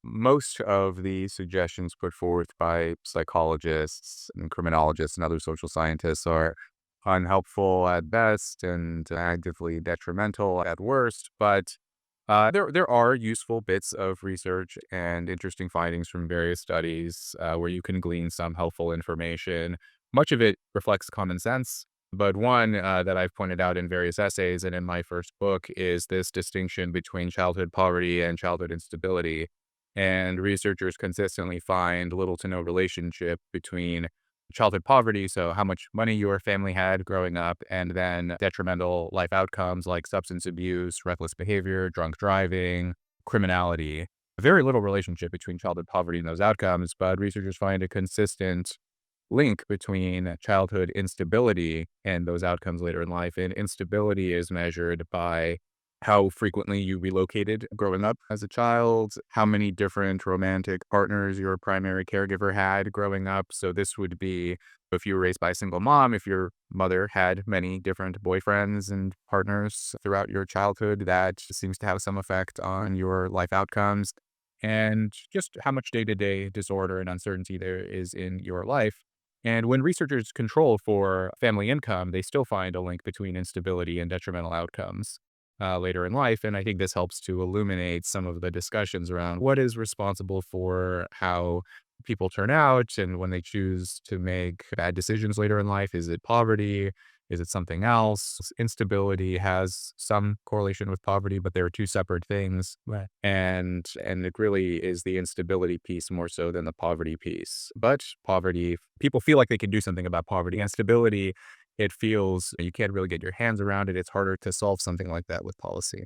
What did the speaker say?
most of the suggestions put forth by psychologists and criminologists and other social scientists are unhelpful at best and actively detrimental at worst. But there are useful bits of research and interesting findings from various studies where you can glean some helpful information. Much of it reflects common sense, but one that I've pointed out in various essays and in my first book is this distinction between childhood poverty and childhood instability. And researchers consistently find little to no relationship between childhood poverty, so how much money your family had growing up, and then detrimental life outcomes like substance abuse, reckless behavior, drunk driving, criminality. Very little relationship between childhood poverty and those outcomes, but researchers find a consistent link between childhood instability and those outcomes later in life. And instability is measured by how frequently you relocated growing up as a child, how many different romantic partners your primary caregiver had growing up. So this would be if you were raised by a single mom, if your mother had many different boyfriends and partners throughout your childhood, that seems to have some effect on your life outcomes and just how much day-to-day disorder and uncertainty there is in your life. And when researchers control for family income, they still find a link between instability and detrimental outcomes later in life. And I think this helps to illuminate some of the discussions around what is responsible for how people turn out and when they choose to make bad decisions later in life. Is it poverty? Is it something else? Instability has some correlation with poverty, but they're two separate things. Right. And it really is the instability piece more so than the poverty piece. But poverty, people feel like they can do something about poverty. Instability, it feels you can't really get your hands around it. It's harder to solve something like that with policy.